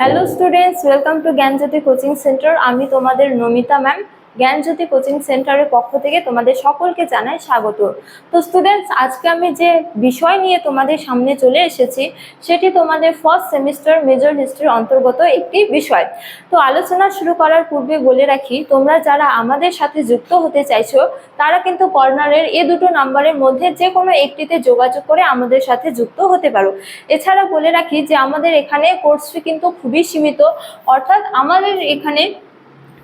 Hello students, welcome to Gyanjyoti coaching centre. আমি তোমাদের Namita ma'am. জ্ঞানজ্যোতি coaching সেন্টারের পক্ষ থেকে তোমাদের সকলকে জানাই স্বাগত। তো স্টুডেন্টস, আজকে আমি যে বিষয় নিয়ে তোমাদের সামনে চলে এসেছি সেটি তোমাদের ফার্স্ট সেমিস্টার মেজর হিস্ট্রির অন্তর্গত একটি বিষয়। তো আলোচনা শুরু করার পূর্বে বলে রাখি, তোমরা যারা আমাদের সাথে যুক্ত হতে চাইছো তারা কিন্তু কর্নারের এই দুটো নাম্বারের মধ্যে যে কোনো একটিতে যোগাযোগ করে আমাদের সাথে যুক্ত হতে পারো। এছাড়া বলে রাখি যে আমাদের এখানে কোর্স ফি কিন্তু খুবই সীমিত, অর্থাৎ আমাদের এখানে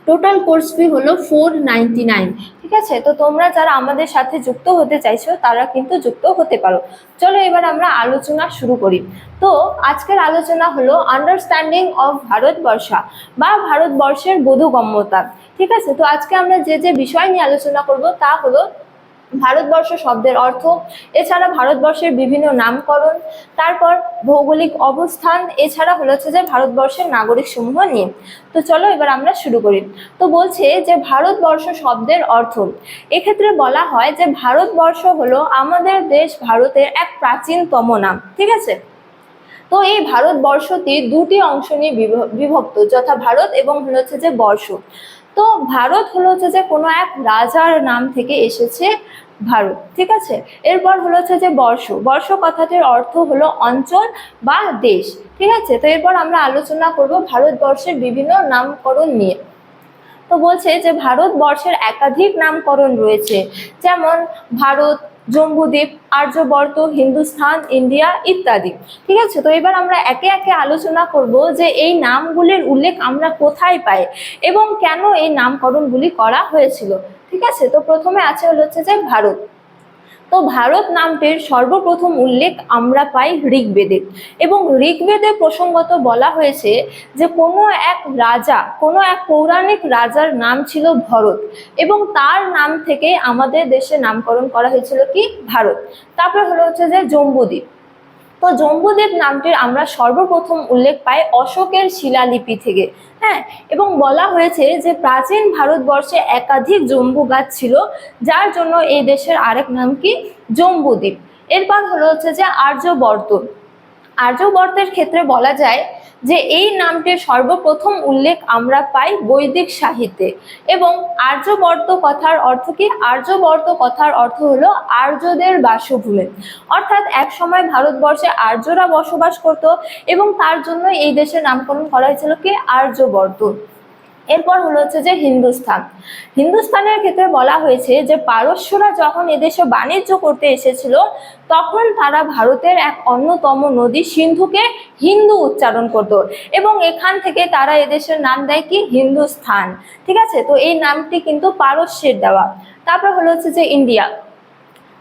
টোটাল কোর্স ফি হলো 499। ঠিক আছে, তো তোমরা যারা আমাদের সাথে যুক্ত হতে চাইছো তারা কিন্তু যুক্ত হতে পারো। চলো এবার আমরা আলোচনা শুরু করি। তো আজকের আলোচনা হলো আন্ডারস্ট্যান্ডিং অফ ভারতবর্ষা বা ভারতবর্ষের বোধগম্যতা। ঠিক আছে, তো আজকে আমরা যে বিষয় নিয়ে আলোচনা করব তা হলো ভারতবর্ষ শব্দের অর্থ, এছাড়া ভারতবর্ষের বিভিন্ন নামকরণ, তারপর ভৌগোলিক অবস্থান, এছাড়া হচ্ছে যে ভারতবর্ষের নাগরিক সমূহ নিয়ে। তো চলো এবার আমরা শুরু করি। তো বলছে যে ভারতবর্ষ শব্দের অর্থ, এক্ষেত্রে বলা হয় যে ভারতবর্ষ হলো আমাদের দেশ ভারতের এক প্রাচীনতম নাম। ঠিক আছে, তো এই ভারতবর্ষটি দুটি অংশ নিয়ে বিভক্ত, যথা ভারত এবং হচ্ছে যে বর্ষ। তো ভারত হচ্ছে যে কোনো এক রাজার নাম থেকে এসেছে ভারত। ঠিক আছে, এরপর হচ্ছে যে বর্ষ। বর্ষ কথাটির অর্থ হলো অঞ্চল বা দেশ। ঠিক আছে, তো এরপর আমরা আলোচনা করব ভারতবর্ষের বিভিন্ন নামকরণ নিয়ে। তো বলছে যে ভারতবর্ষের একাধিক নামকরণ রয়েছে, যেমন ভারত, জম্বুদ্বীপ, আর্যবর্ত, হিন্দুস্তান, ইন্ডিয়া ইত্যাদি। ঠিক আছে, তো এবার আমরা একে একে আলোচনা করব যে এই নামগুলির উল্লেখ আমরা কোথায় পাই এবং কেন এই নামকরণগুলি করা হয়েছিল। ঠিক আছে, তো প্রথমে আছে হচ্ছে যে ভারত। তো ভারত নামটির সর্বপ্রথম উল্লেখ আমরা পাই ঋগ্বেদে, এবং ঋগ্বেদে প্রসঙ্গত বলা হয়েছে যে কোনো এক রাজা, কোনো এক পৌরাণিক রাজার নাম ছিল ভরত, এবং তার নাম থেকে আমাদের দেশে নামকরণ করা হয়েছিল কি ভারত। তারপরে হচ্ছে যে জম্বুদ্বীপ। তো জম্বুদ্বীপ নামটির আমরা সর্বপ্রথম উল্লেখ পাই অশোকের শিলালিপি থেকে। হ্যাঁ, এবং বলা হয়েছে যে প্রাচীন ভারতবর্ষে একাধিক জম্বু গাছ ছিল, যার জন্য এই দেশের আরেক নাম কি জম্বুদ্বীপ। এরপর হচ্ছে যে আর্যবর্ত। আর্যবর্তের ক্ষেত্রে বলা যায় যে এই নামটির সর্বপ্রথম উল্লেখ আমরা পাই বৈদিক সাহিত্যে, এবং আর্যবর্ত কথার অর্থ কি? আর্যবর্ত কথার অর্থ হলো আর্যদের বাসভূমি, অর্থাৎ এক সময় ভারতবর্ষে আর্যরা বসবাস করত এবং তার জন্য এই দেশের নামকরণ করা হয়েছিল কি আর্যবর্ত। এরপর হচ্ছে যে হিন্দুস্তান। হিন্দুস্তানের ক্ষেত্রে বলা হয়েছে যে পারস্যরা যখন এদেশে বাণিজ্য করতে এসেছিল তখন তারা ভারতের এক অন্যতম নদী সিন্ধুকে হিন্দু উচ্চারণ করত, এবং এখান থেকে তারা এদেশের নাম দেয় কি হিন্দুস্তান। ঠিক আছে, তো এই নামটি কিন্তু পারস্যের দেওয়া। তারপর হচ্ছে যে ইন্ডিয়া।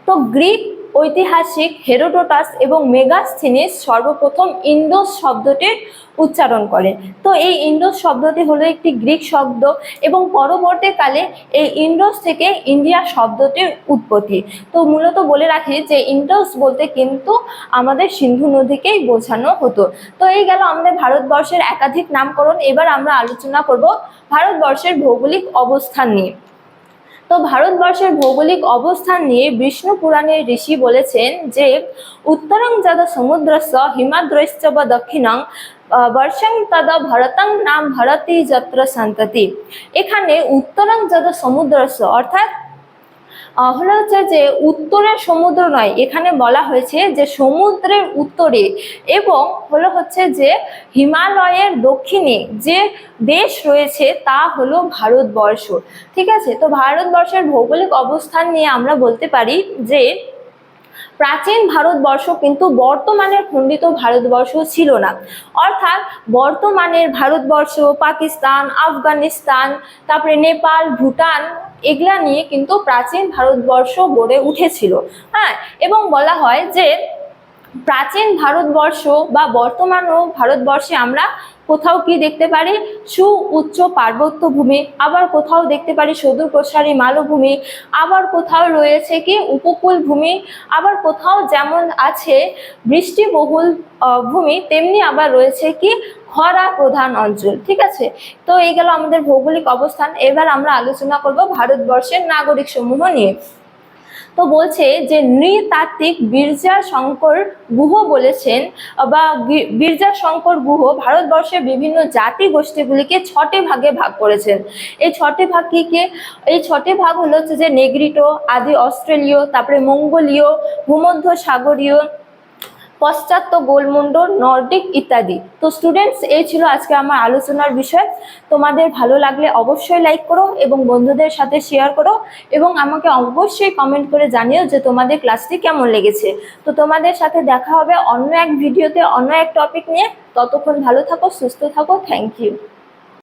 তো গ্রিক ঐতিহাসিক হেরোডোটাস এবং মেগাস্থিনিস সর্বপ্রথম ইন্ডোস শব্দটির উচ্চারণ করেন। তো এই ইন্ডোস শব্দটি হলো একটি গ্রিক শব্দ, এবং পরবর্তীকালে এই ইন্ডোস থেকে ইন্ডিয়া শব্দটির উৎপত্তি। তো মূলত বলে রাখি যে ইন্ডোস বলতে কিন্তু আমাদের সিন্ধু নদীকেই বোঝানো হতো। তো এই গেল আমাদের ভারতবর্ষের একাধিক নামকরণ। এবার আমরা আলোচনা করব ভারতবর্ষের ভৌগোলিক অবস্থান নিয়ে। তো ভারতবর্ষের ভৌগোলিক অবস্থান নিয়ে বিষ্ণু পুরাণের ঋষি বলেছেন যে উত্তরং যদা সমুদ্রস্য হিমাদ্রৈশ্চ বা দক্ষিণং বর্ষং তদা ভরতং নাম ভরতি যত্র সন্ততি। এখানে উত্তরং যদা সমুদ্রস্য অর্থাৎ হচ্ছে যে উত্তরের সমুদ্র নয়, এখানে বলা হয়েছে যে সমুদ্রের উত্তরে এবং হচ্ছে যে হিমালয়ের দক্ষিণে যে দেশ রয়েছে তা হলো ভারতবর্ষ। ঠিক আছে, তো ভারতবর্ষের ভৌগোলিক অবস্থান নিয়ে আমরা বলতে পারি যে প্রাচীন ভারতবর্ষ কিন্তু বর্তমানের খণ্ডিত ভারতবর্ষ ছিল না, অর্থাৎ বর্তমানের ভারতবর্ষ পাকিস্তান, আফগানিস্তান, তারপরে নেপাল, ভুটান এগুলা নিয়ে কিন্তু প্রাচীন ভারতবর্ষ গড়ে উঠেছিল। হ্যাঁ, এবং বলা হয় যে প্রাচীন ভারতবর্ষ বা বর্তমানও ভারতবর্ষে আমরা কোথাও কি দেখতে পারি সু উচ্চ পার্বত্য ভূমি, আবার কোথাও দেখতে পারি সুদূর প্রসারী মালভূমি, আবার কোথাও রয়েছে কি উপকূল ভূমি, আবার কোথাও যেমন আছে বৃষ্টিবহুল ভূমি তেমনি আবার রয়েছে কি খরা প্রধান অঞ্চল। ঠিক আছে, তো এই গেল আমাদের ভৌগোলিক অবস্থান। এবার আমরা আলোচনা করব ভারতবর্ষের নাগরিক সমূহ নিয়ে। তো বলছে যে নৃতাত্ত্বিক বিরজাশঙ্কর গুহ বলেছেন বা বিরজাশঙ্কর গুহ ভারতবর্ষের বিভিন্ন জাতি গোষ্ঠীগুলিকে 6টে ভাগে ভাগ করেছেন। এই 6টে ভাগ কি কি? এই 6টে ভাগ হলো হচ্ছে যে নেগ্রিটো, আদি অস্ট্রেলীয়, তারপরে মঙ্গোলীয়, ভূমধ্য সাগরীয়, পশ্চাত্য গোলমুন্ড, নর্ডিক ইত্যাদি। তো স্টুডেন্টস, এই ছিল আজকে আমার আলোচনার বিষয়। তোমাদের ভালো লাগলে অবশ্যই লাইক করো এবং বন্ধুদের সাথে শেয়ার করো এবং আমাকে অবশ্যই কমেন্ট করে জানিও যে তোমাদের ক্লাসটি কেমন লেগেছে। তো তোমাদের সাথে দেখা হবে অন্য এক ভিডিওতে অন্য এক টপিক নিয়ে। ততক্ষণ ভালো থাকো, সুস্থ থাকো। Thank you.